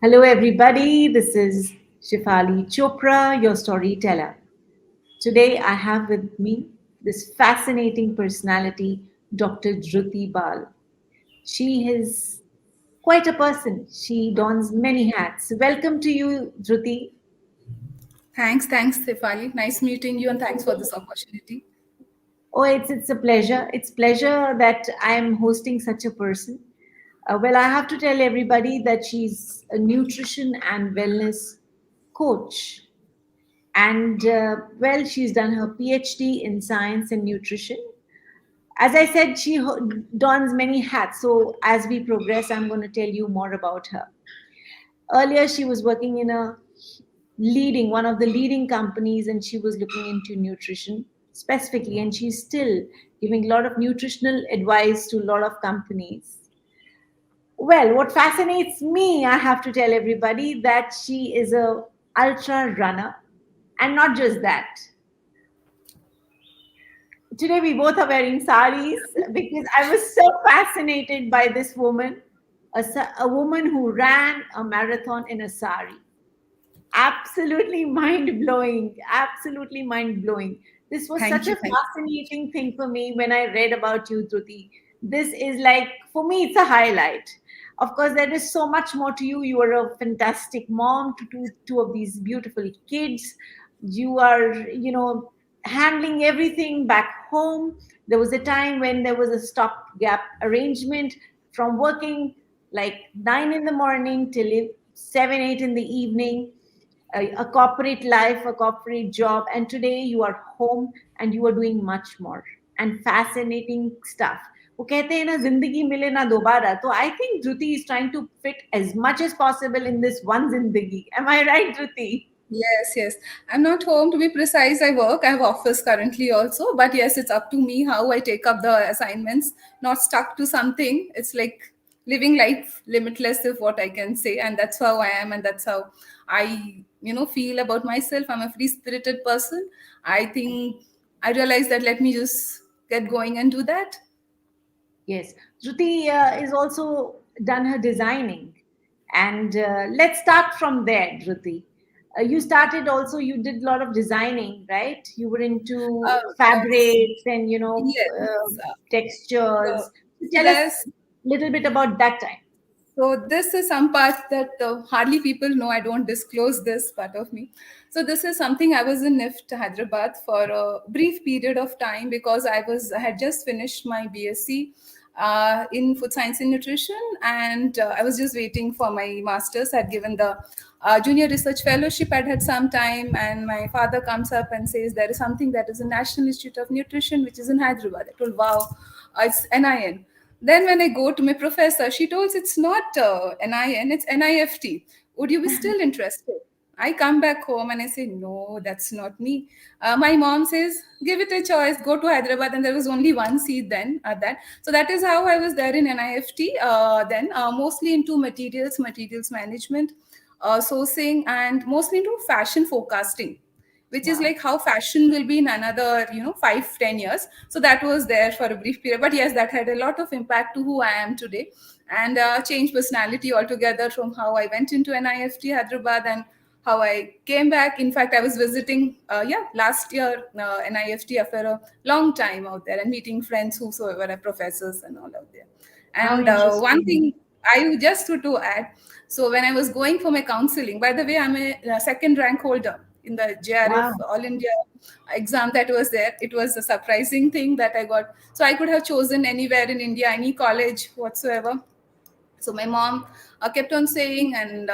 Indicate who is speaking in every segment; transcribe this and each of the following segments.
Speaker 1: Hello, everybody. This is Shefali Chopra, your storyteller. Today, I have with me this fascinating personality, Dr. Dhruti Bal. She is quite a person. She dons many hats. Welcome to you, Dhruti.
Speaker 2: Thanks, Stefali. Nice meeting you, and thanks for this opportunity.
Speaker 1: Oh, it's a pleasure. It's pleasure that I am hosting such a person. Well, I have to tell everybody that she's a nutrition and wellness coach. And well, she's done her PhD in science and nutrition. As I said, she dons many hats. So as we progress, I'm going to tell you more about her. Earlier, she was working in a leading one of the leading companies, and she was looking into nutrition specifically. And she's still giving a lot of nutritional advice to a lot of companies. Well, what fascinates me, I have to tell everybody that she is a ultra runner, and not just that. Today we both are wearing saris because I was so fascinated by this woman, a woman who ran a marathon in a sari. Absolutely mind blowing. Absolutely mind blowing. This was such
Speaker 2: Thank you,
Speaker 1: a
Speaker 2: thank you.
Speaker 1: fascinating thing for me when I read about you, Truti. This is like, for me, it's a highlight. Of course, there is so much more to you. You are a fantastic mom to two of these beautiful kids. You are, handling everything back home. There was a time when there was a stopgap arrangement from working like 9 in the morning till 7, 8 in the evening, a corporate life, a corporate job, and today you are home and you are doing much more and fascinating stuff. वो कहते हैं ना जिंदगी मिले ना दोबारा, तो I think Dhruti is trying to fit as much as possible in this one zindagi. Am I right, Dhruti?
Speaker 2: Yes. I'm not home to be precise. I work. I have office currently also. But yes, it's up to me how I take up the assignments, not stuck to something. It's like living life limitless, if what I can say. And that's how I am. And that's how I feel about myself. I'm a free spirited person. I think I realized that let me just get going and do that.
Speaker 1: Yes, Dhruti is also done her designing, and let's start from there, Dhruti. You started also. You did a lot of designing, right? You were into
Speaker 2: Yes.
Speaker 1: fabrics and
Speaker 2: Yes.
Speaker 1: textures.
Speaker 2: So
Speaker 1: Tell us
Speaker 2: there's
Speaker 1: a little bit about that time.
Speaker 2: So this is some part that hardly people know. I don't disclose this part of me. So this is something I was in NIFT Hyderabad for a brief period of time because I had just finished my BSc in food science and nutrition, and I was just waiting for my masters. I'd given the junior research fellowship. I'd had some time, and my father comes up and says there is something that is a National Institute of Nutrition which is in Hyderabad. I told, wow, it's NIN. Then when I go to my professor, she told it's not NIN, it's NIFT. Would you be still interested? I come back home and I say, no, that's not me. My mom says, give it a choice, go to Hyderabad. And there was only one seat then at that. So that is how I was there in NIFT. Then mostly into materials management, sourcing, and mostly into fashion forecasting, which is
Speaker 1: Wow.
Speaker 2: like how fashion will be in another 5-10 years. So that was there for a brief period, but yes, that had a lot of impact to who I am today, and changed personality altogether from how I went into NIFT Hyderabad and how I came back. In fact, I was visiting last year NIFT after a long time out there and meeting friends whosoever are professors and all out there.
Speaker 1: How
Speaker 2: And one
Speaker 1: interesting.
Speaker 2: thing I just to add, so when I was going for my counseling, by the way, I'm a second rank holder in the JRF
Speaker 1: Wow.
Speaker 2: All India exam that was there. It was a surprising thing that I got. So I could have chosen anywhere in India, any college whatsoever. So my mom kept on saying, and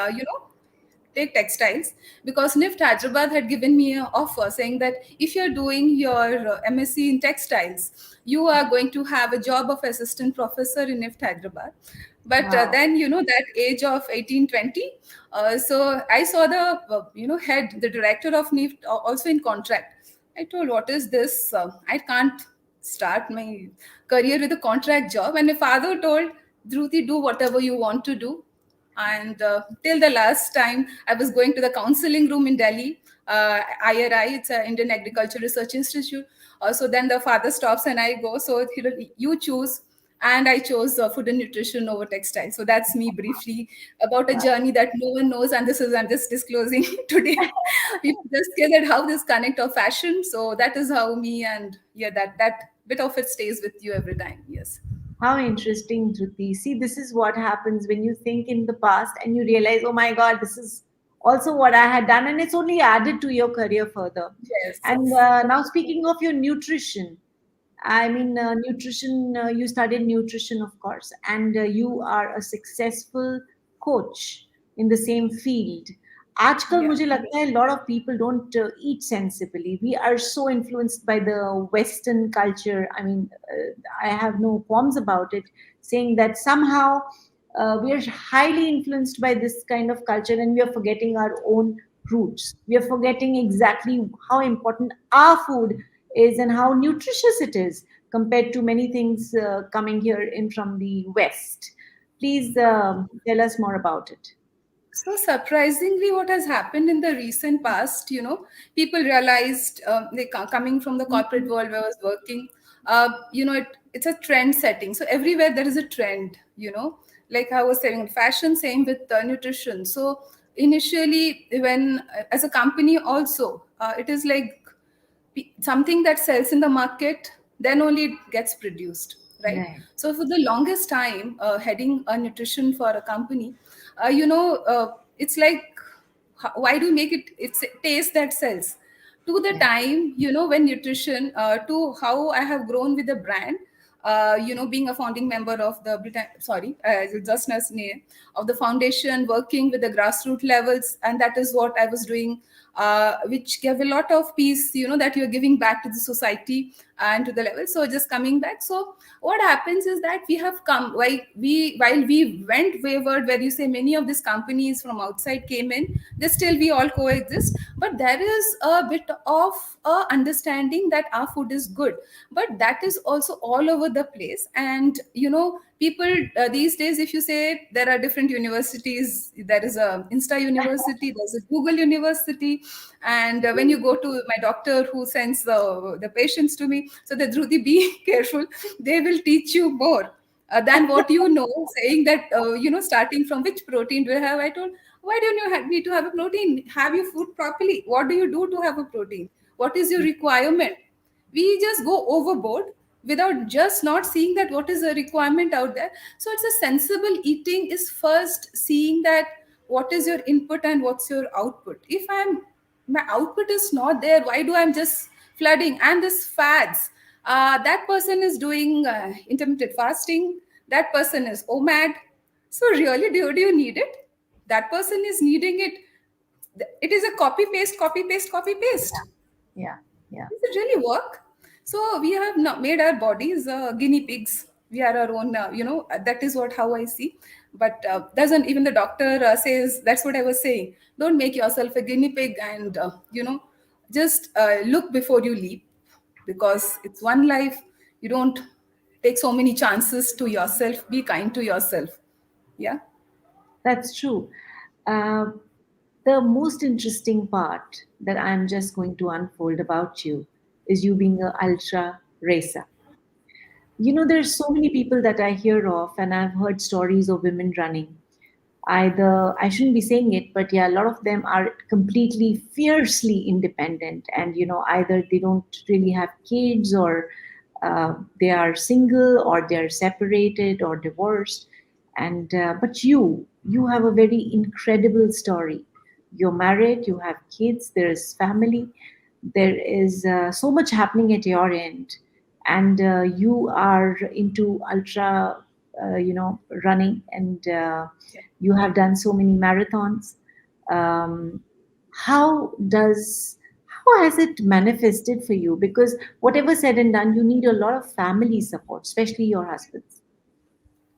Speaker 2: take textiles, because NIFT Hyderabad had given me an offer saying that if you're doing your MSc in textiles, you are going to have a job of assistant professor in NIFT Hyderabad. But
Speaker 1: Wow.
Speaker 2: then, that age of 18, 20, so I saw the, head, the director of NIFT also in contract. I told, what is this? I can't start my career with a contract job. And my father told, Dhruti, do whatever you want to do. And till the last time I was going to the counseling room in Delhi, IRI, it's an Indian Agriculture Research Institute. So then the father stops and I go, so you choose. and I chose food and nutrition over textile. So that's me briefly about a
Speaker 1: Wow.
Speaker 2: journey that no one knows, and this is I'm just disclosing today. People just care that how this connect of fashion. So that is how me, and yeah, that bit of it stays with you every time. Yes.
Speaker 1: How interesting, Dhruti. See, this is what happens when you think in the past and you realize, oh my God, this is also what I had done, and it's only added to your career further.
Speaker 2: Yes.
Speaker 1: And
Speaker 2: Yes.
Speaker 1: now, speaking of your nutrition, I mean, nutrition, you studied nutrition, of course, and you are a successful coach in the same field. आजकल
Speaker 2: Yeah.
Speaker 1: मुझे लगता है lot of people don't eat sensibly. We are so influenced by the Western culture. I mean, I have no qualms about it, saying that somehow we are highly influenced by this kind of culture, and we are forgetting our own roots. We are forgetting exactly how important our food is and how nutritious it is compared to many things coming here in from the West. Please tell us more about it.
Speaker 2: So surprisingly, what has happened in the recent past, people realized coming from the corporate world where I was working, it's a trend setting. So everywhere there is a trend, like I was saying, fashion, same with nutrition. So initially, when as a company also, it is like something that sells in the market, then only it gets produced, right?
Speaker 1: Right.
Speaker 2: So for the longest time, heading a nutrition for a company, it's like, why do you make it, it's a taste that sells? To the
Speaker 1: Yeah.
Speaker 2: time, when nutrition, to how I have grown with the brand, being a founding member of the just as name of the foundation, working with the grassroots levels, and that is what I was doing, which gave a lot of peace, that you're giving back to the society and to the level. So just coming back. So what happens is that we have come, while we went wayward, where you say many of these companies from outside came in, they still we all coexist, but there is a bit of understanding that our food is good, but that is also all over the place. And people these days, if you say there are different universities, there is a Insta University, there's a Google University, and when you go to my doctor who sends the patients to me, so the Dhruti, be careful, they will teach you more than what you know, saying that starting from which protein do you have. I told, why don't you need to have a protein? Have your food properly. What do you do to have a protein? What is your requirement? We just go overboard without just not seeing that what is the requirement out there. So it's a sensible eating is first seeing that what is your input and what's your output. If my output is not there, why do I'm just flooding? And this fads, that person is doing intermittent fasting, that person is omad. So really, do you need it? That person is needing it. It is a copy paste, copy paste, copy paste.
Speaker 1: Yeah. Yeah.
Speaker 2: Does it really work? So we have not made our bodies guinea pigs. We are our own, that is what how I see. But doesn't even the doctor says, that's what I was saying. Don't make yourself a guinea pig, and just look before you leap, because it's one life. You don't take so many chances to yourself. Be kind to yourself. Yeah.
Speaker 1: That's true. Uh, the most interesting part that I'm just going to unfold about you is you being an ultra racer. You know, there's so many people that I hear of, and I've heard stories of women running. Either, I shouldn't be saying it, but yeah, a lot of them are completely fiercely independent, and either they don't really have kids, or they are single, or they're separated or divorced. And but you have a very incredible story. You're married, you have kids, there is family, there is so much happening at your end, and you are into ultra running, and you have done so many marathons. um, how has it manifested for you? Because whatever said and done, you need a lot of family support, especially your husband's.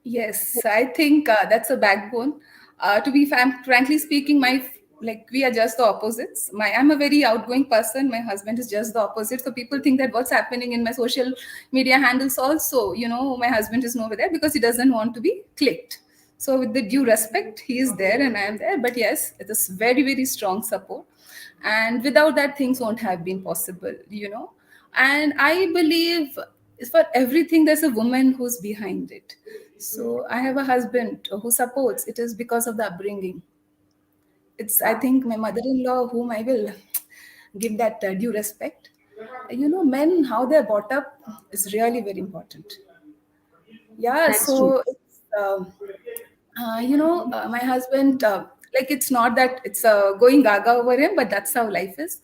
Speaker 2: Yes, I think that's a backbone. To be frankly speaking, we are just the opposites. I'm a very outgoing person. My husband is just the opposite. So people think that what's happening in my social media handles also, my husband is nowhere there because he doesn't want to be clicked. So with the due respect, he is there and I am there. But yes, it is very, very strong support. And without that, things won't have been possible. And I believe For everything there's a woman who's behind it. So I have a husband who supports. It is because of the upbringing. It's, I
Speaker 1: Wow.
Speaker 2: think, my mother-in-law whom I will give that due respect. Men, how they're brought up is really very important. Yeah,
Speaker 1: That's true.
Speaker 2: so it's, my husband, like, it's not that it's going gaga over him, but that's how life is.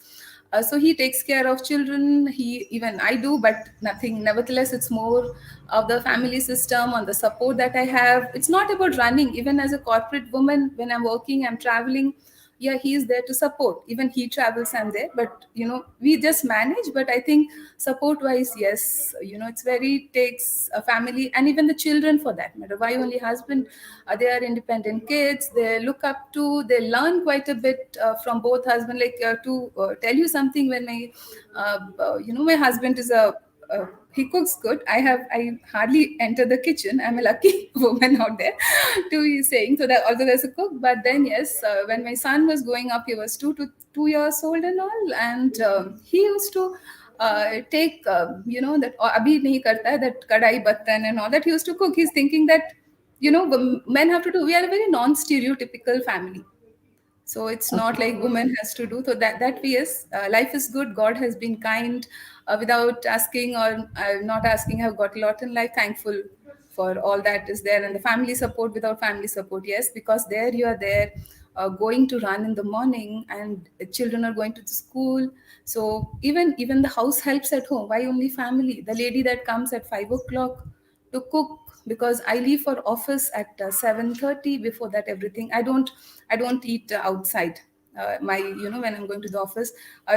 Speaker 2: So he takes care of children. He, even I do, but nothing. Nevertheless, it's more of the family system on the support that I have. It's not about running. Even as a corporate woman, when I'm working, I'm traveling. Yeah, he is there to support. Even he travels, I'm there. But we just manage. But I think support wise, yes, it's very takes a family, and even the children for that matter. Why only husband? They are independent kids. They look up to. They learn quite a bit from both husband. Like, to tell you something, when my husband is a he cooks good. I hardly enter the kitchen. I'm a lucky woman out there to be saying. So that although there's a cook, but then yes, when my son was growing up, he was 2 years old and all, and he used to take that abhi nahi karta hai, that kadai battan and all that. He used to cook. He's thinking that men have to do. We are a very non-stereotypical family, so it's not
Speaker 1: Okay.
Speaker 2: like woman has to do. So that way, yes, life is good. God has been kind, without asking or not asking. I've got a lot in life. Thankful for all that is there, and the family support. Without family support, yes, because there you are there, going to run in the morning, and children are going to the school. So even the house helps at home. Why only family? The lady that comes at 5 o'clock to cook, because I leave for office at 7:30. Before that, everything, I don't eat outside. When I'm going to the office.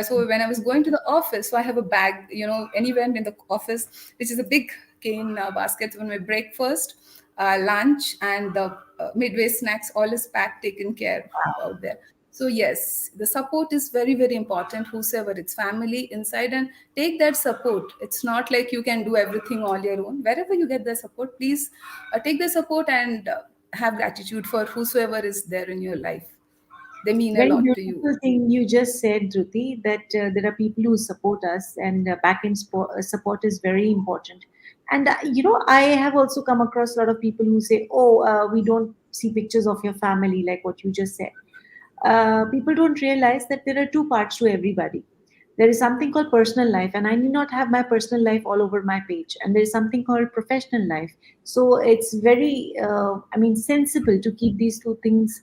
Speaker 2: So when I was going to the office, so I have a bag, anywhere in the office, which is a big cane basket for my breakfast, lunch, and the midway snacks. All is packed, taken care out there. So yes, the support is very, very important. Whosoever, it's family inside, and take that support. It's not like you can do everything all your own. Wherever you get the support, please take the support, and have gratitude for whosoever is there in your life. They mean a
Speaker 1: Very
Speaker 2: lot to you.
Speaker 1: beautiful thing you just said, Dhruti, that there are people who support us, and support is very important. And I have also come across a lot of people who say, "Oh, we don't see pictures of your family," like what you just said. People don't realize that there are two parts to everybody. There is something called personal life, and I need not have my personal life all over my page. And there is something called professional life. So it's very, sensible to keep these two things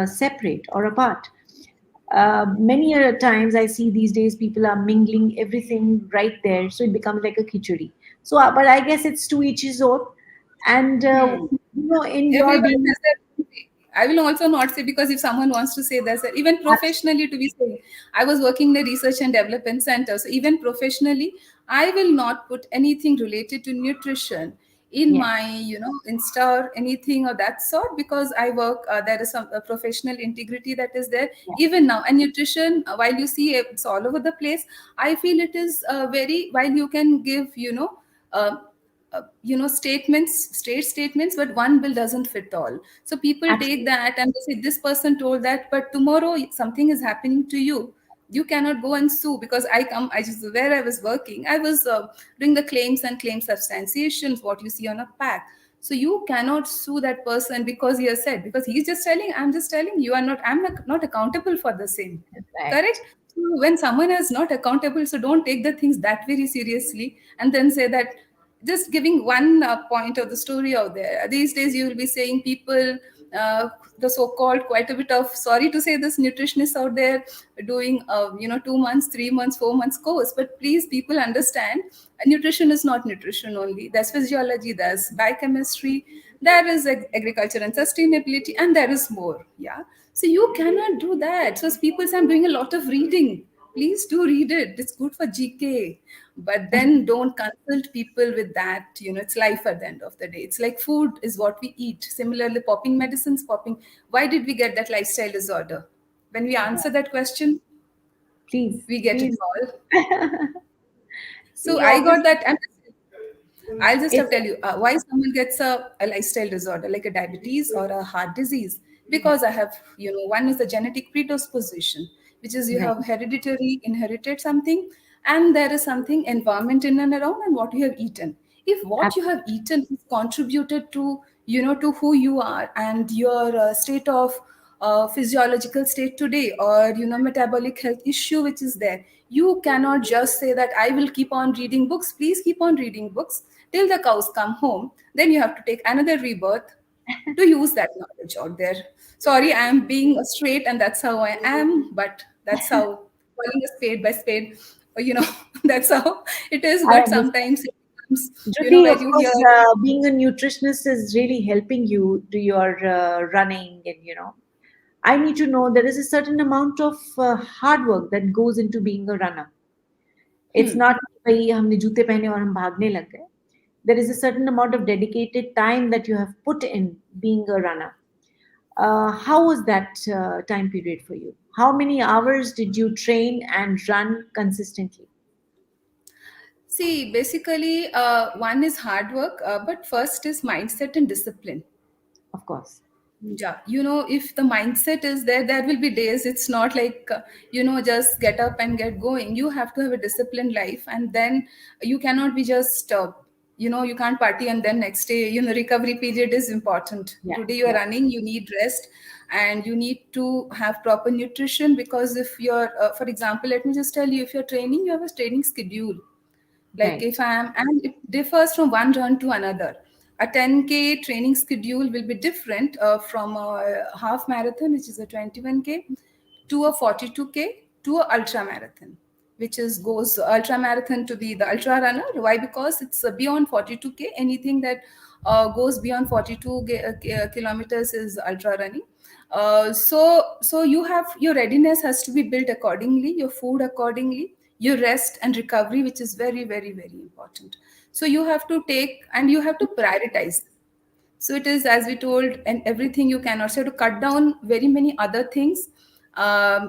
Speaker 1: separate or apart. Many times I see these days people are mingling everything right there, so it becomes like a khichdi. So, but I guess it's to each his own. And
Speaker 2: Hmm.
Speaker 1: in your
Speaker 2: Everyone
Speaker 1: being
Speaker 2: has their own way. I will also not say, because if someone wants to say there's even professionally to be saying, I was working in a research and development center. So even professionally, I will not put anything related to nutrition in
Speaker 1: yes,
Speaker 2: my, Insta or anything of that sort, because I work, there is some professional integrity that is there
Speaker 1: yes,
Speaker 2: even now. And nutrition, while you see it's all over the place, I feel it is very, while you can give, uh, state statements, but one bill doesn't fit all. So people take
Speaker 1: absolutely.
Speaker 2: that and they say this person told that, but tomorrow something is happening to you. You cannot go and sue, because I just, where I was working, I was doing the claims and claim substantiations, what you see on a pack. So you cannot sue that person, because he has said, because he's just telling, I'm just telling, you are not, not accountable for the same.
Speaker 1: Right.
Speaker 2: Correct. So when someone is not accountable, so don't take the things that very seriously, and then say that. Just giving one point of the story out there. These days, you will be saying people, the so-called, quite a bit of, sorry to say this, nutritionists out there doing, 2 months, 3 months, 4 months course. But please, people understand, nutrition is not nutrition only. There's physiology, there's biochemistry, there is agriculture and sustainability, and there is more. Yeah. So you cannot do that. So as people say, I'm doing a lot of reading. Please do read it. It's good for GK. But then don't consult people with that. It's life at the end of the day. It's like food is what we eat. Similarly, popping medicines, popping. Why did we get that lifestyle disorder? When we answer that question,
Speaker 1: Please,
Speaker 2: we get it
Speaker 1: please.
Speaker 2: all. So
Speaker 1: See,
Speaker 2: I got
Speaker 1: obviously,
Speaker 2: that. I'll just have
Speaker 1: it's
Speaker 2: tell you why someone gets a lifestyle disorder like a diabetes or a heart disease. Because I have, one is the genetic predisposition, which is you
Speaker 1: right.
Speaker 2: have hereditary inherited something. and there is something environment in and around, and what you have eaten. If what you have
Speaker 1: Absolutely.
Speaker 2: eaten has contributed to, to who you are and your state of physiological state today, or metabolic health issue which is there, you cannot just say that I will keep on reading books. Please keep on reading books till the cows come home. Then you have to take another rebirth to use that knowledge out there. Sorry, I'm being straight, and that's how I am, but that's how, calling a spade by spade, that's how it is.
Speaker 1: I
Speaker 2: But
Speaker 1: understand.
Speaker 2: sometimes it becomes,
Speaker 1: Jyoti,
Speaker 2: where
Speaker 1: of
Speaker 2: you hear.
Speaker 1: course, being a nutritionist is really helping you do your running, and I need to know there is a certain amount of hard work that goes into being a runner. It's
Speaker 2: Hmm.
Speaker 1: not भाई हमने जूते पहने और हम भागने लग गए. There is a certain amount of dedicated time that you have put in being a runner. How was that time period for you? How many hours did you train and run consistently?
Speaker 2: See, basically, one is hard work, but first is mindset and discipline.
Speaker 1: Of course.
Speaker 2: Yeah, if the mindset is there, there will be days it's not like, just get up and get going. You have to have a disciplined life, and then you cannot be just, you can't party and then next day, recovery period is important.
Speaker 1: Yeah,
Speaker 2: Today you are
Speaker 1: yeah,
Speaker 2: running, you need rest, and you need to have proper nutrition, because if you're, for example, let me just tell you, if you're training, you have a training schedule. Like if
Speaker 1: right,
Speaker 2: I am, and it differs from one run to another. A 10K training schedule will be different from a half marathon, which is a 21K, to a 42K, to a ultra marathon, which is goes ultra marathon to be the ultra runner. Why? Because it's beyond 42K. Anything that goes beyond 42 kilometers is ultra running. So you have, your readiness has to be built accordingly, your food accordingly, your rest and recovery, which is very, very, very important. So you have to take, and you have to prioritize. So it is, as we told, and everything you can also to cut down very many other things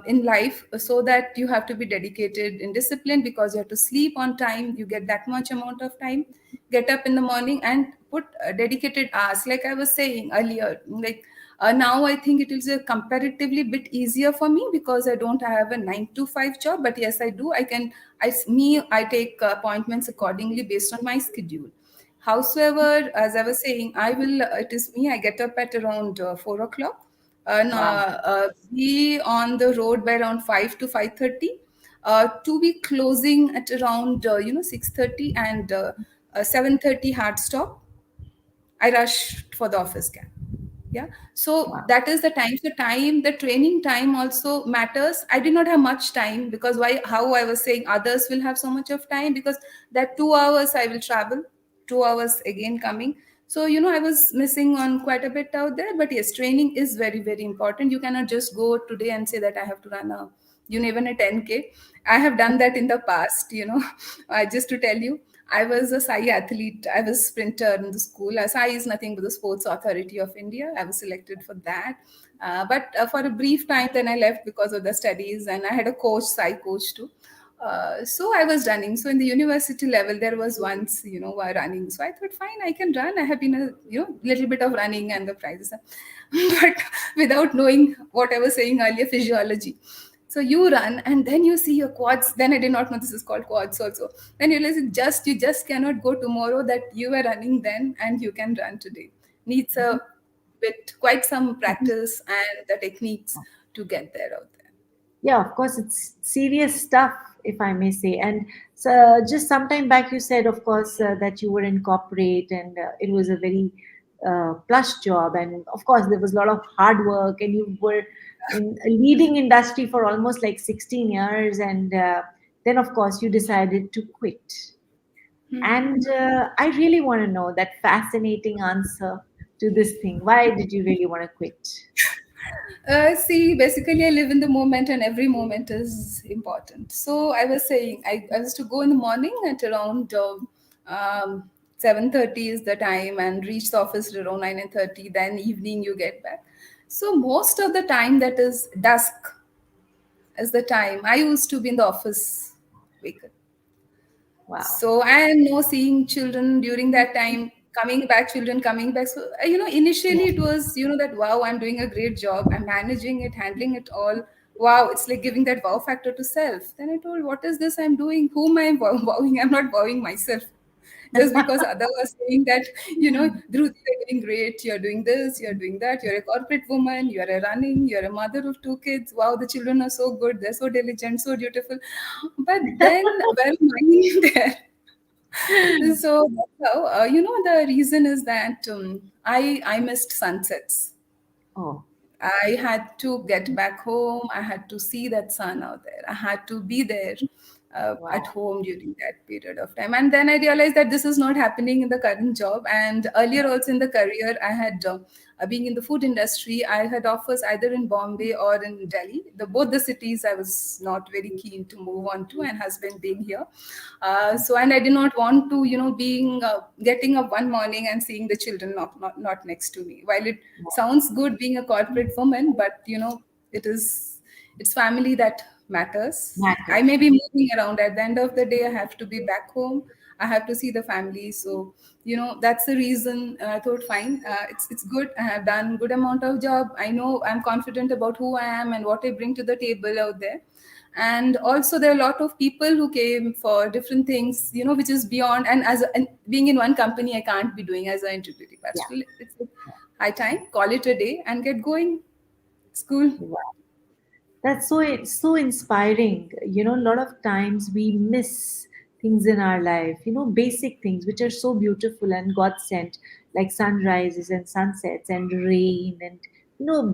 Speaker 2: in life, so that you have to be dedicated in discipline, because you have to sleep on time. You get that much amount of time. Get up in the morning and put dedicated hours. Like I was saying earlier, like now I think it is a comparatively bit easier for me, because I don't have a 9 to 5 job. But yes, I do. I take appointments accordingly based on my schedule. Howsoever, as I was saying, it is me, I get up at around 4 o'clock, and
Speaker 1: wow,
Speaker 2: be on the road by around 5 to 5:30, to be closing at around, 6:30, and 7:30 hard stop. I rushed for the office cab. Yeah. So
Speaker 1: wow.
Speaker 2: that is the time. So time, the training time also matters. I did not have much time, because why, how I was saying others will have so much of time, because that 2 hours I will travel, 2 hours again coming. So, I was missing on quite a bit out there. But yes, training is very, very important. You cannot just go today and say that I have to run a, even a 10K. I have done that in the past, just to tell you. I was a Sai athlete. I was sprinter in the school. Sai is nothing but the Sports Authority of India. I was selected for that. But for a brief time, then I left because of the studies, and I had a coach, Sai coach too. So I was running. So in the university level, there was once, while running. So I thought, fine, I can run. I have been a, little bit of running and the prizes, but without knowing what I was saying earlier, physiology. So you run, and then you see your quads. Then I did not know this is called quads also. Then you realize you just cannot go tomorrow that you were running then and you can run today. Needs a bit, quite some practice and the techniques to get there out there.
Speaker 1: Yeah, of course, it's serious stuff, if I may say. And so, just some time back, you said, of course, that you were in corporate, and it was a very plush job. And of course, there was a lot of hard work, and you were in a leading industry for almost like 16 years. And then, of course, you decided to quit. And I really want to know that fascinating answer to this thing. Why did you really want to quit?
Speaker 2: See, basically, I live in the moment, and every moment is important. So I was saying, I was to go in the morning at around 7:30 is the time, and reach the office at around 9:30. Then evening you get back. So most of the time, that is dusk, is the time I used to be in the office. Wake up.
Speaker 1: Wow.
Speaker 2: So I am no seeing children during that time, coming back, children coming back. So initially it was, that wow, I'm doing a great job, I'm managing it, handling it all. wow, it's like giving that wow factor to self. Then I told, what is this I'm doing? Whom I'm wowing? I'm not wowing myself. Just because others are saying that, Dhruti, you're doing great, you're doing this, you're doing that, you're a corporate woman, you're a running, you're a mother of two kids. Wow, the children are so good, they're so diligent, so dutiful. But then, where am I there? So that's how, the reason is that I missed sunsets.
Speaker 1: Oh,
Speaker 2: I had to get back home. I had to see that sun out there. I had to be there at
Speaker 1: wow.
Speaker 2: home during that period of time. And then I realized that this is not happening in the current job. And earlier, also in the career, I had, being in the food industry, I had offers either in Bombay or in Delhi. Both the cities I was not very keen to move on to, and husband being here. So, and I did not want to, being getting up one morning and seeing the children not next to me. While it sounds good being a corporate woman, but it's family that matters. I
Speaker 1: Matters.
Speaker 2: may be moving around. At the end of the day, I have to be back home. I have to see the family. So, that's the reason I thought, fine, it's good. I have done good amount of job. I know I'm confident about who I am and what I bring to the table out there. And also there are a lot of people who came for different things, which is beyond. And being in one company, I can't be doing as an interview. But
Speaker 1: Yeah.
Speaker 2: still, it's a high time. Call it a day and get going. School.
Speaker 1: Wow. That's so, it's so inspiring. A lot of times we miss things in our life, basic things which are so beautiful and God sent, like sunrises and sunsets and rain and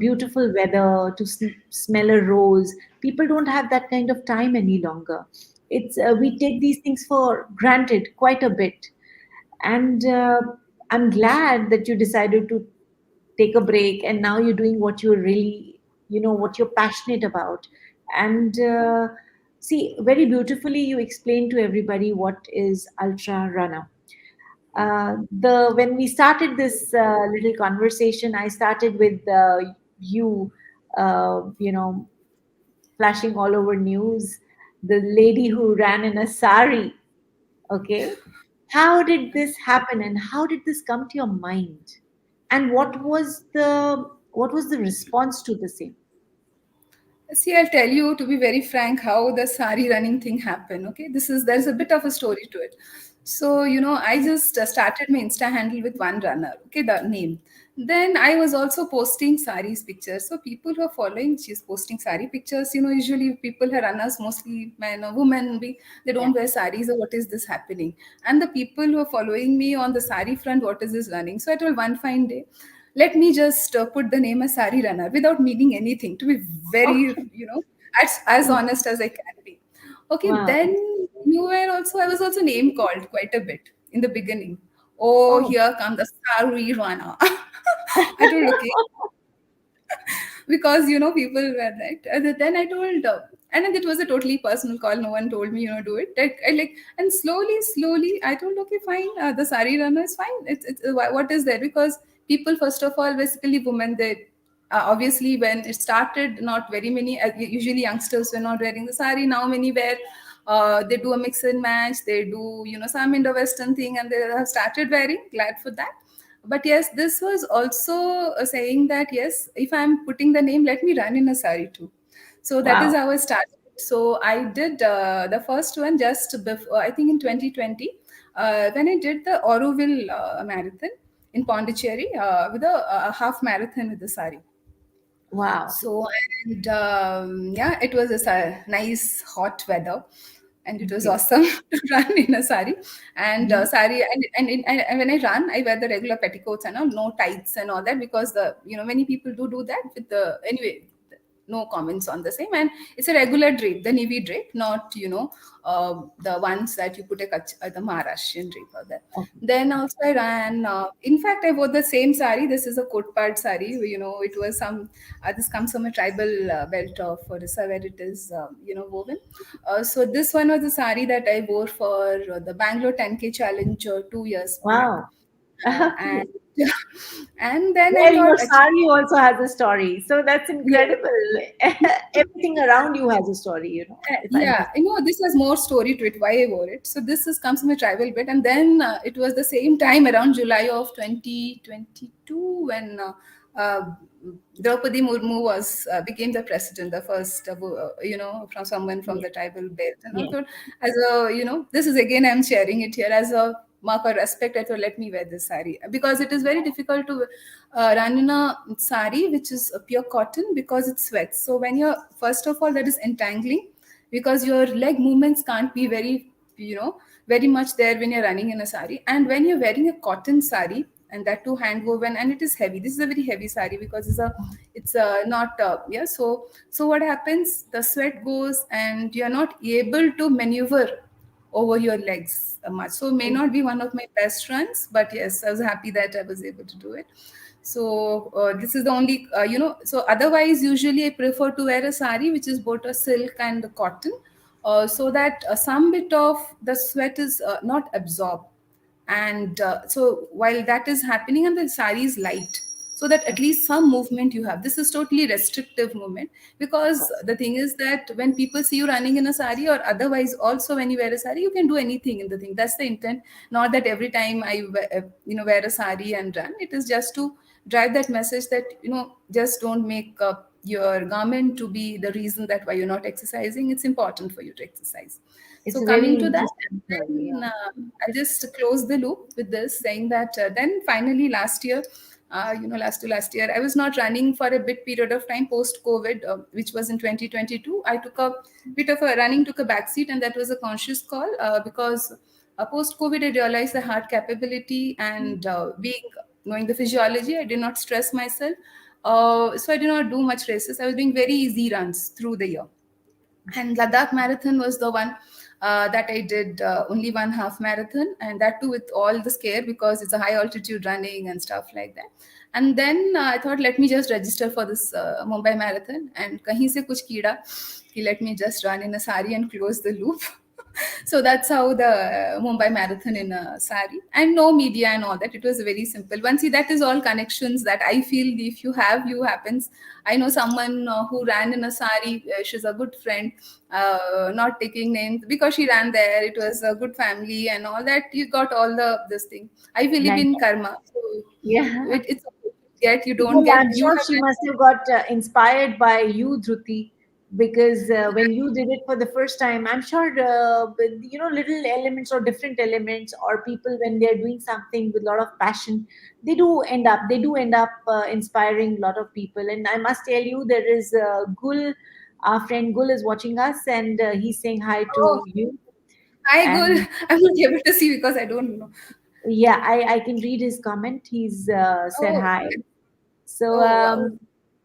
Speaker 1: beautiful weather to smell a rose. People don't have that kind of time any longer. It's we take these things for granted quite a bit, and I'm glad that you decided to take a break and now you're doing what you're really, what you're passionate about. And see, very beautifully you explained to everybody what is ultra runner. The When we started this little conversation, I started with you flashing all over news, the lady who ran in a sari. Okay. How did this happen and how did this come to your mind? And what was the response to the same?
Speaker 2: See, I'll tell you, to be very frank, how the sari running thing happened. Okay, there's a bit of a story to it. So, I just started my Insta handle with one runner. Okay, the name. Then I was also posting saris pictures. So people who are following, she's posting sari pictures. Usually people who are runners, mostly men or women, they
Speaker 1: Yeah.
Speaker 2: don't wear saris. Or what is this happening? And the people who are following me on the sari front, what is this running? So I told one fine day, let me just put the name as Sari Runner without meaning anything, to be very,
Speaker 1: Okay.
Speaker 2: as honest as I can be. Okay,
Speaker 1: Wow.
Speaker 2: then I was also name called quite a bit in the beginning. Oh,
Speaker 1: Oh.
Speaker 2: here comes the Sari Runner. I told, okay, because people were like, and then I told, and then it was a totally personal call. No one told me, do it. And slowly, I told, okay, fine. The sari runner is fine. What is there? Because people, first of all, basically women, they obviously when it started, not very many. Usually youngsters were not wearing the sari. Now many wear. They do a mix and match. They do some Indo-Western thing, and they have started wearing. Glad for that. But yes, this was also saying that yes, if I'm putting the name, let me run in a sari too. So that is
Speaker 1: Wow.
Speaker 2: how I started. So I did the first one just before, I think in 2020, when I did the Auroville marathon in Pondicherry with a half marathon with the sari.
Speaker 1: Wow.
Speaker 2: So, and yeah, it was a nice hot weather, and it was
Speaker 1: Okay.
Speaker 2: awesome to run in a sari. And
Speaker 1: Mhm.
Speaker 2: sari, and when I run, I wear the regular petticoats and all, no tights and all that, because many people do that with the anyway. No comments on the same, and it's a regular drape, the navy drape, not the ones that you put the Maharashtrian drape or that.
Speaker 1: Okay.
Speaker 2: Then also I ran. In fact, I wore the same sari. This is a kotpad sari. It was some. This comes from a tribal belt of Orissa where it is, woven. So this one was a sari that I wore for the Bangalore 10K challenge 2 years back,
Speaker 1: Wow.
Speaker 2: and
Speaker 1: Okay.
Speaker 2: and then I
Speaker 1: Well, your
Speaker 2: thought,
Speaker 1: sari also has a story, so that's
Speaker 2: yes.
Speaker 1: incredible. Everything around you has a story, if I
Speaker 2: Yeah,
Speaker 1: must.
Speaker 2: this has more story to it. Why I wore it. So this comes from a tribal bit, and then it was the same time around July of 2022 when Draupadi Murmu was became the president, the first, from someone from
Speaker 1: Yeah.
Speaker 2: the tribal belt. And I
Speaker 1: Yeah.
Speaker 2: thought, as a, this is again, I'm sharing it here as a mark of respect. I thought, let me wear this sari because it is very difficult to run in a sari which is a pure cotton because it sweats. So when you're, first of all, that is entangling because your leg movements can't be very, very much there when you're running in a sari. And when you're wearing a cotton sari, and that too hand woven, and it is heavy, this is a very heavy sari because it's not yeah. So what happens, the sweat goes and you're not able to maneuver over your legs much. So may not be one of my best runs, but yes, I was happy that I was able to do it. So this is the only so otherwise usually I prefer to wear a sari which is both a silk and a cotton, so that some bit of the sweat is not absorbed. And so while that is happening and the sari is light, so that at least some movement you have. This is totally restrictive movement, because the thing is that when people see you running in a sari, or otherwise also when you wear a sari, you can do anything in the thing. That's the intent. Not that every time wear a sari and run. It is just to drive that message that just don't make your garment to be the reason that why you're not exercising. It's important for you to exercise.
Speaker 1: It's
Speaker 2: So
Speaker 1: a very
Speaker 2: coming to that,
Speaker 1: interesting story.
Speaker 2: then I'll just close the loop with this, saying that then finally last year, last to last year, I was not running for a bit period of time post COVID, which was in 2022. I took a bit of a running, took a backseat, and that was a conscious call because post COVID, I realized the heart capability and being knowing the physiology, I did not stress myself. So I did not do much races. I was doing very easy runs through the year, and Ladakh marathon was the one that I did, only one half marathon, and that too with all the scare because it's a high altitude running and stuff like that. And then I thought, let me just register for this Mumbai marathon, and kahin se kuch kida ki let me just run in a sari and close the loop. So that's how the Mumbai marathon in a sari, and no media and all that. It was very simple. Once see, that is all connections that I feel if you have, you happens. I know someone who ran in a sari. She's a good friend, not taking names because she ran there. It was a good family and all that. You got all the this thing. I believe
Speaker 1: Nice.
Speaker 2: in karma. So
Speaker 1: Yeah.
Speaker 2: it's okay. Get, you don't
Speaker 1: Well,
Speaker 2: get,
Speaker 1: I'm
Speaker 2: you
Speaker 1: sure
Speaker 2: have
Speaker 1: she must have got inspired by you, Dhruti, because when you did it for the first time, I'm sure little elements or different elements, or people when they're doing something with a lot of passion, they do end up inspiring a lot of people. And I must tell you, there is Gul, our friend Gul is watching us, and he's saying hi
Speaker 2: oh,
Speaker 1: to you.
Speaker 2: I go.
Speaker 1: And
Speaker 2: I'm not able to see because I don't know.
Speaker 1: yeah, I can read his comment. He's said
Speaker 2: Oh,
Speaker 1: hi. So,
Speaker 2: oh wow.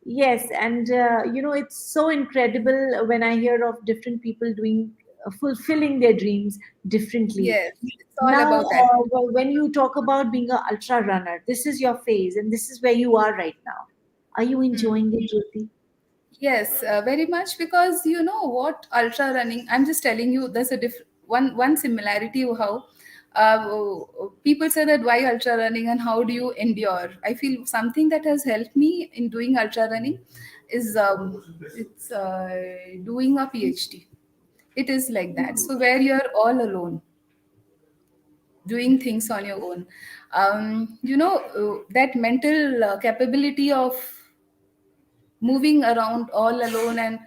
Speaker 1: yes, and it's so incredible when I hear of different people doing fulfilling their dreams differently.
Speaker 2: Yes, it's all
Speaker 1: Now,
Speaker 2: about that.
Speaker 1: when you talk about being an ultra runner, this is your phase, and this is where you are right now. Are you
Speaker 2: Hmm.
Speaker 1: enjoying it, Jyoti?
Speaker 2: Yes, very much, because you know what, ultra running. I'm just telling you, there's a one similarity of how people say that why ultra running and how do you endure. I feel something that has helped me in doing ultra running is it's doing a PhD. It is like that. So where you're all alone, doing things on your own. That mental capability of moving around all alone and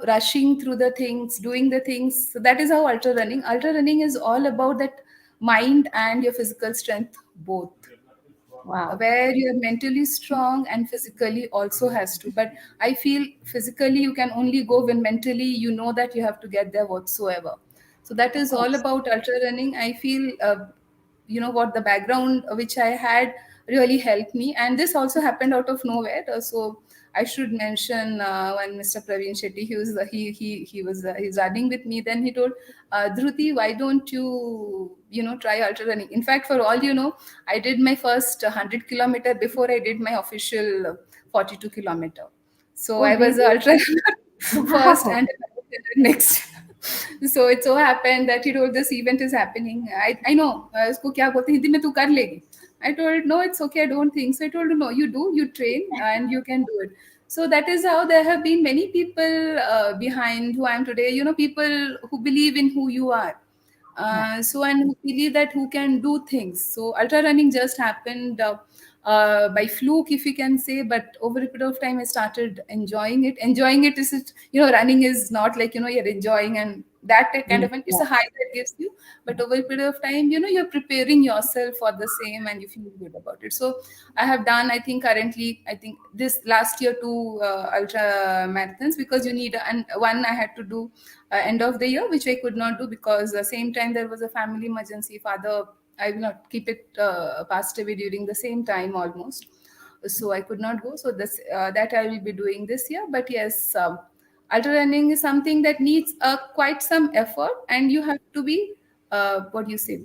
Speaker 2: rushing through the things, doing the things. So that is how ultra running is all about, that mind and your physical strength both,
Speaker 1: Wow.
Speaker 2: where you're mentally strong and physically also has to. But I feel physically you can only go when mentally you know that you have to get there whatsoever. So that
Speaker 1: Of
Speaker 2: is all
Speaker 1: course.
Speaker 2: about ultra running. I feel what, the background which I had really helped me, and this also happened out of nowhere. So I should mention when Mr. Praveen Shetty, he's running with me. Then he told, Dhruti, why don't you try ultra running? In fact, for all you know, I did my first 100 kilometer before I did my official 42 kilometer. So
Speaker 1: Oh,
Speaker 2: I was
Speaker 1: really?
Speaker 2: a ultra runner first
Speaker 1: Wow.
Speaker 2: and a next. So it so happened that he told, this event is happening. I know, इसको क्या बोलते हैं हिंदी में, तू कर लेगी. I told, no, it's okay, I don't think so. I told, no, you do, you train and you can do it. So that is how there have been many people behind who I am today. People who believe in who you are.
Speaker 1: Yeah.
Speaker 2: So, and who believe that who can do things. So ultra running just happened by fluke, if you can say. But over a period of time, I started enjoying it. Enjoying it is, it, running is not like, you're enjoying and that kind
Speaker 1: Mm,
Speaker 2: of, it's
Speaker 1: yeah,
Speaker 2: a high that gives you. But over a period of time, you're preparing yourself for the same and you feel good about it. So I have done, I think currently, I think this last year, two ultra marathons, because you need, and one I had to do end of the year, which I could not do because the same time there was a family emergency. Father, I will not keep it, passed away during the same time almost. So I could not go. So this that I will be doing this year. But yes, ultra running is something that needs quite some effort, and you have to be what do you say,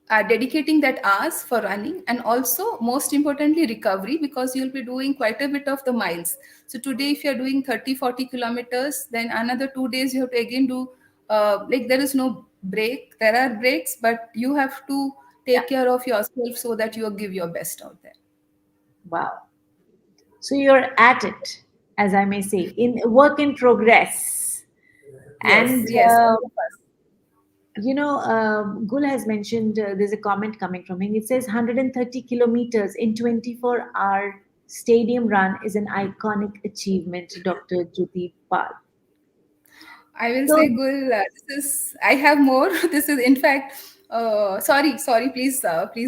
Speaker 2: dedicating that hours for running, and also most importantly recovery, because you'll be doing quite a bit of the miles. So today if you're doing 30-40 kilometers, then another 2 days you have to again do, like there is no break. There are breaks, but you have to
Speaker 1: yeah.
Speaker 2: take care of yourself so that you give your best out there.
Speaker 1: Wow. So you're at it, as I may say, in work in progress.
Speaker 2: Yes,
Speaker 1: And
Speaker 2: yes, all of us.
Speaker 1: Gul has mentioned, there's a comment coming from him. It says 130 kilometers in 24-hour stadium run is an iconic achievement, Dr. Dhruti Pal.
Speaker 2: I will say,
Speaker 1: So,
Speaker 2: Gul, this is, I have more. This is, in fact, sorry, please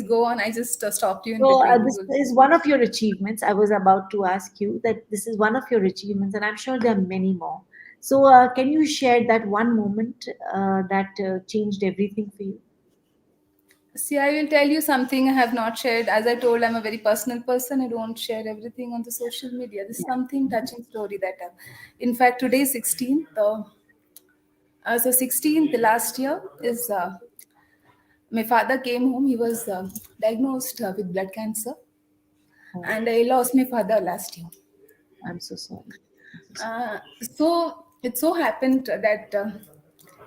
Speaker 2: go on. I just stopped you in between,
Speaker 1: this
Speaker 2: Gul.
Speaker 1: is one of your achievements. I was about to ask you that this is one of your achievements, and I'm sure there are many more. So, can you share that one moment that changed everything for you?
Speaker 2: See, I will tell you something I have not shared. As I told, I'm a very personal person. I don't share everything on the social media. This is
Speaker 1: Yeah.
Speaker 2: something touching story that in fact, today is 16th. So 16th last year is, my father came home. He was diagnosed with blood cancer,
Speaker 1: Oh,
Speaker 2: and I lost my father last year.
Speaker 1: I'm so sorry. I'm so sorry.
Speaker 2: So it so happened that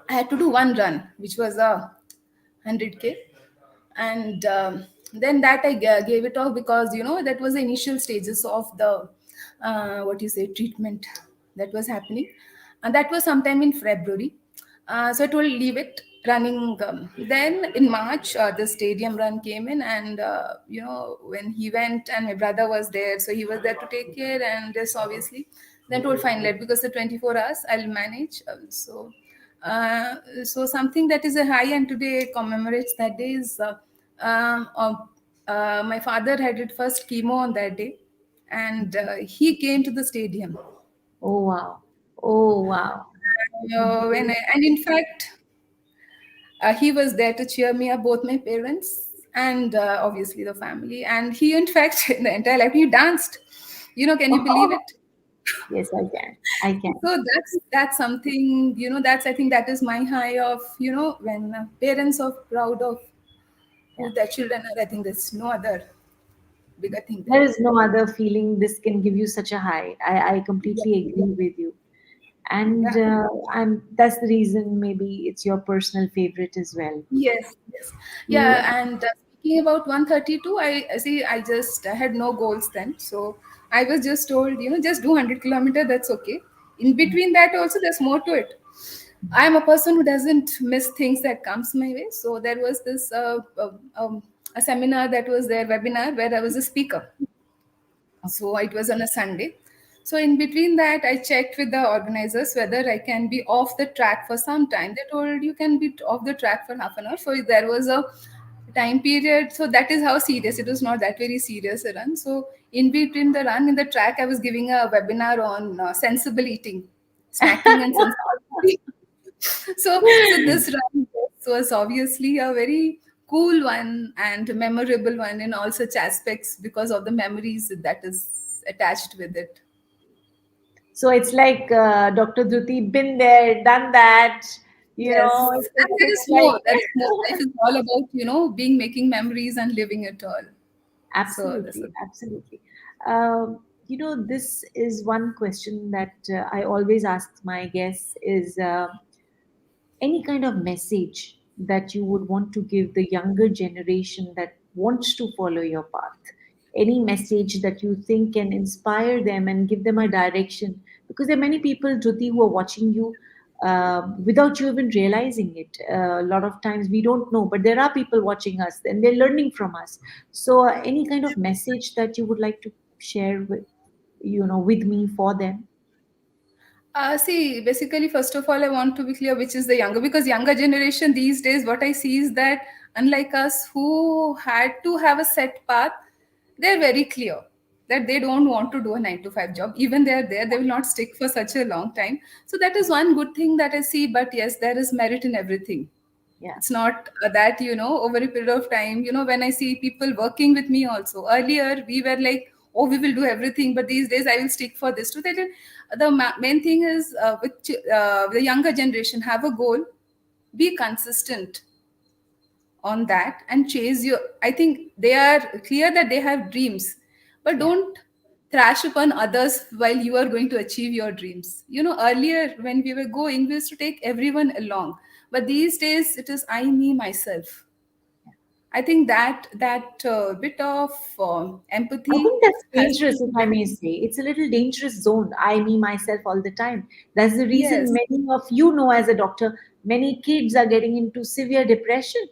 Speaker 2: I had to do one run, which was a 100K, and then that I gave it off because that was the initial stages of the what you say treatment that was happening, and that was sometime in February. So I told leave it running. Then in March, the stadium run came in, and when he went, and my brother was there, so he was there to take care, and this obviously. Then told fine, let because the 24 hours I'll manage. So something that is a high, and today commemorates that day is my father had it first chemo on that day, and he came to the stadium.
Speaker 1: Oh, wow. Oh, wow.
Speaker 2: And in fact, he was there to cheer me up, both my parents and obviously the family. And he, in fact, in the entire life, he danced. Can you believe it?
Speaker 1: Yes, I can. I can.
Speaker 2: So that's something, that's, I think that is my high of, when parents are proud of
Speaker 1: Yeah.
Speaker 2: who their children are. I think there's no other bigger thing than
Speaker 1: There
Speaker 2: that.
Speaker 1: is no other feeling this can give you such a high. I
Speaker 2: Yeah,
Speaker 1: completely agree with you. And
Speaker 2: yeah.
Speaker 1: that's the reason maybe it's your personal favorite as well.
Speaker 2: Yes, yes.
Speaker 1: You,
Speaker 2: Yeah, and speaking about 132, I see, I had no goals then. So I was just told, just do 100 kilometer, that's okay. In between that also, there's more to it. I'm a person who doesn't miss things that comes my way. So there was this a seminar that was there, webinar, where I was a speaker. So it was on a Sunday. So in between that, I checked with the organizers whether I can be off the track for some time. They told you can be off the track for half an hour. So there was a time period. So that is how serious it was. Not that very serious a run. So in between the run in the track, I was giving a webinar on sensible eating, snacking and sensible eating. So this run was obviously a very cool one and memorable one in all such aspects because of the memories that is attached with it.
Speaker 1: so it's like Dr. Dhuti, been there, done that.
Speaker 2: Yes, and there
Speaker 1: It's
Speaker 2: is
Speaker 1: like
Speaker 2: more. There is more. Life is all about being making memories and living it all. So this
Speaker 1: absolutely,
Speaker 2: is
Speaker 1: absolutely. This is one question that I always ask my guests is any kind of message that you would want to give the younger generation that wants to follow your path, any message that you think can inspire them and give them a direction, because there are many people, Jyoti, who are watching you, without you even realizing it. A lot of times we don't know, but there are people watching us and they're learning from us. So, any kind of message that you would like to share with, with me for them?
Speaker 2: See, basically, first of all, I want to be clear which is the younger, because younger generation these days, what I see is that unlike us who had to have a set path, they're very clear that they don't want to do a 9 to 5 job. Even they're there, they will not stick for such a long time. So that is one good thing that I see. But yes, there is merit in everything.
Speaker 1: Yeah,
Speaker 2: It's not that, over a period of time, when I see people working with me also, earlier we were like, oh, we will do everything, but these days I will stick for this to that. The main thing is, with the younger generation, have a goal, be consistent on that and chase your, I think they are clear that they have dreams, but
Speaker 1: yeah.
Speaker 2: don't thrash upon others while you are going to achieve your dreams. Earlier when we were going, we used to take everyone along, but these days it is I, me, myself. I think that bit of
Speaker 1: I
Speaker 2: empathy
Speaker 1: think that's
Speaker 2: has to
Speaker 1: dangerous, if
Speaker 2: be
Speaker 1: I
Speaker 2: there.
Speaker 1: may say. It's a little dangerous zone. I, me, myself, all the time. That's the reason
Speaker 2: Yes.
Speaker 1: many of you know, as a doctor, many kids are getting into severe depression.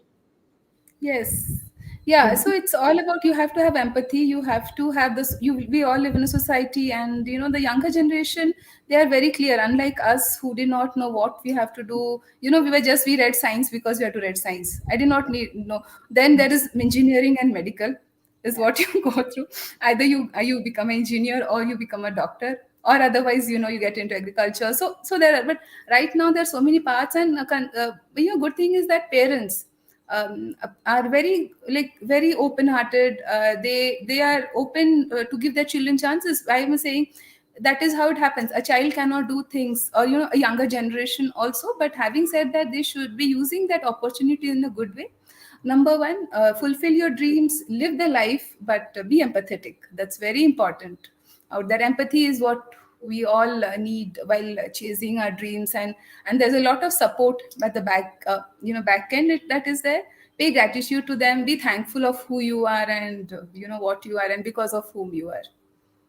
Speaker 2: Yes. Yeah. So it's all about, you have to have empathy. You have to have this. We all live in a society, and the younger generation, they are very clear. Unlike us, who did not know what we have to do. We read science because we had to read science. I did not need no. Then there is engineering and medical, is
Speaker 1: Yeah,
Speaker 2: what you go through. Either you become an engineer or you become a doctor, or otherwise you get into agriculture. So there are, but right now there are so many paths, and good thing is that parents are very, like, very open hearted. They are open to give their children chances. I was saying that is how it happens. A child cannot do things, or a younger generation also, but having said that, they should be using that opportunity in a good way. Number one, fulfill your dreams, live the life, but be empathetic. That's very important. That empathy is what we all need while chasing our dreams, and there's a lot of support at the back end, that is there. Pay gratitude to them, be thankful of who you are, and what you are, and because of whom you are.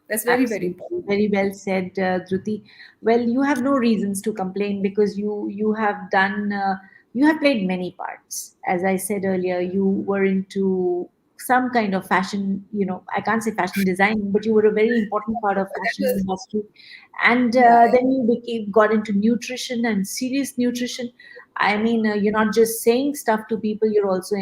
Speaker 2: That's very, very important.
Speaker 1: absolutely. Very well said, Dhruti. Well, you have no reasons to complain because you have done you have played many parts. As I said earlier, you were into some kind of fashion. I can't say fashion design, but you were a very important part of
Speaker 2: That
Speaker 1: fashion
Speaker 2: was,
Speaker 1: industry. And
Speaker 2: yeah, yeah.
Speaker 1: then you got into nutrition and serious nutrition. I mean, you're not just saying stuff to people; you're also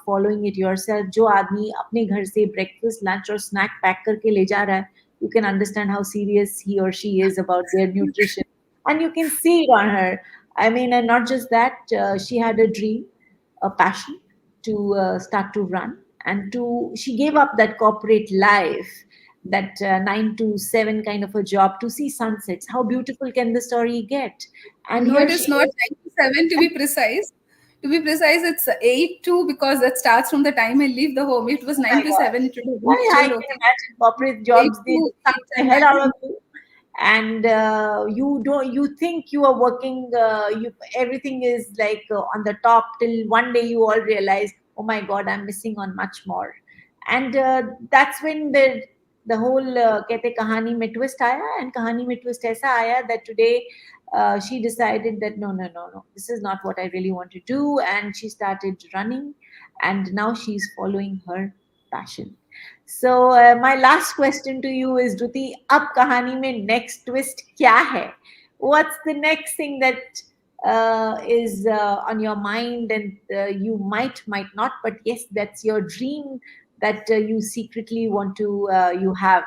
Speaker 1: following it yourself. जो आदमी अपने घर से breakfast, lunch और snack pack करके ले जा रहा है, you can understand how serious he or she is about their nutrition, and you can see it on her. I mean, and not just that, she had a dream, a passion to start to run, and to she gave up that corporate life, that 9 to 7 kind of a job, to see sunsets. How beautiful can the story get? And
Speaker 2: No,
Speaker 1: here
Speaker 2: it
Speaker 1: she
Speaker 2: is not
Speaker 1: is.
Speaker 2: 9 to 7 to be precise. To be precise, it's 8 to, because that starts from the time I leave the home. If it was
Speaker 1: Oh
Speaker 2: 9
Speaker 1: my
Speaker 2: to
Speaker 1: God.
Speaker 2: 7, it would have
Speaker 1: Yeah,
Speaker 2: been
Speaker 1: yeah, I
Speaker 2: still
Speaker 1: can
Speaker 2: okay.
Speaker 1: imagine corporate
Speaker 2: 8
Speaker 1: jobs, they
Speaker 2: to
Speaker 1: suck
Speaker 2: 8
Speaker 1: the
Speaker 2: and
Speaker 1: hell
Speaker 2: 9
Speaker 1: out of
Speaker 2: to,
Speaker 1: you. And you think you are working, everything is like on the top, till one day you all realize, oh my God, I'm missing on much more. And that's when the whole कहते कहानी में twist आया, and कहानी में twist ऐसा आया that today she decided that no, no, no, no, this is not what I really want to do, and she started running, and now she's following her passion. So my last question to you is, Dhruti, अब कहानी में next twist क्या है? What's the next thing that is on your mind, and you might not, but yes, that's your dream that you secretly want to you have.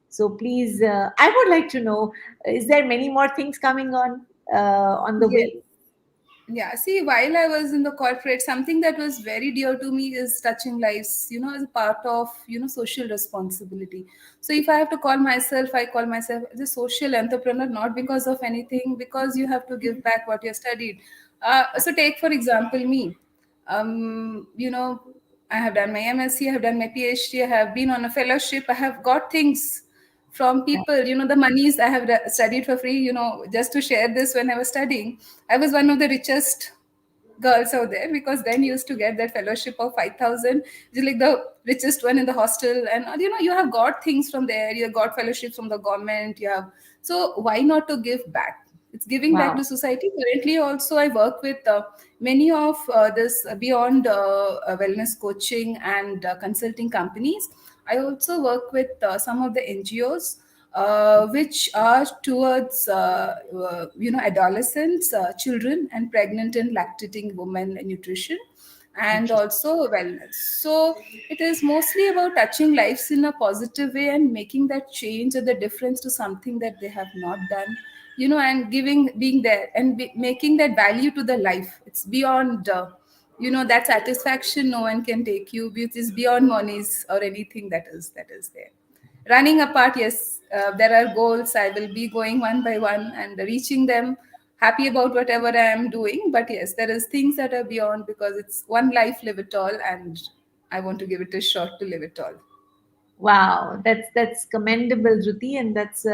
Speaker 1: So please, I would like to know: is there many more things coming on the
Speaker 2: yes.
Speaker 1: way?
Speaker 2: Yeah, see, while I was in the corporate, something that was very dear to me is touching lives, as a part of, social responsibility. So if I have to call myself, I call myself as a social entrepreneur, not because of anything, because you have to give back what you have studied. So take, for example, me. I have done my MSc, I have done my PhD, I have been on a fellowship, I have got things from people. The monies I have studied for free, just to share this, when I was studying, I was one of the richest girls out there, because then you used to get that fellowship of 5,000, just like the richest one in the hostel. And you have got things from there, you have got fellowships from the government, you have. So why not to give back? It's giving back
Speaker 1: Wow.
Speaker 2: to society. Currently also I work with many of this beyond wellness coaching and consulting companies. I also work with some of the NGOs which are towards adolescents, children, and pregnant and lactating women nutrition and
Speaker 1: Interesting.
Speaker 2: also wellness. So it is mostly about touching lives in a positive way and making that change or the difference to something that they have not done, and giving, being there, and making that value to the life. It's beyond that satisfaction no one can take you, which is beyond monies or anything that is there. Running apart, yes, there are goals. I will be going one by one and reaching them, happy about whatever I am doing. But yes, there is things that are beyond, because it's one life, live it all, and I want to give it a shot to live it all.
Speaker 1: Wow, that's commendable, Dhruti, and that's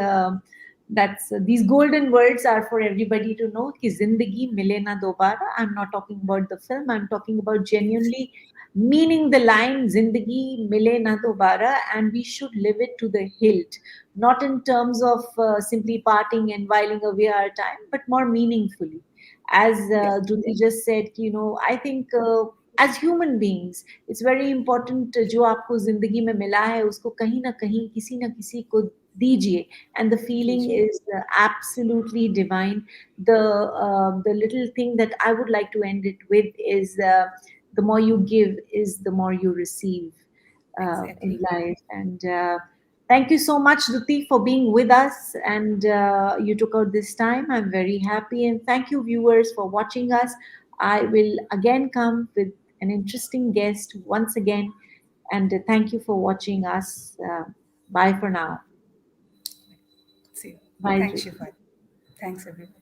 Speaker 1: these golden words are for everybody to know. कि जिंदगी मिले ना दोबारा. I'm not talking about the film. I'm talking about genuinely meaning the line "जिंदगी मिले ना दोबारा," and we should live it to the hilt, not in terms of simply parting and whiling away our time, but more meaningfully. As
Speaker 2: Yes,
Speaker 1: Dhruti just said, I think as human beings it's very important जो आपको जिंदगी में मिला है उसको कहीं ना किसी को दीजिए and the feeling
Speaker 2: Gigi.
Speaker 1: is absolutely divine. The little thing that I would like to end it with is the more you give is the more you receive in
Speaker 2: Exactly.
Speaker 1: life. And thank you so much, Duti, for being with us. And you took out this time. I'm very happy. And thank you, viewers, for watching us. I will again come with an interesting guest once again. And thank you for watching us. Bye for now.
Speaker 2: See you.
Speaker 1: Bye,
Speaker 2: Thanks,
Speaker 1: Duti.
Speaker 2: Shefali. Thanks, everyone.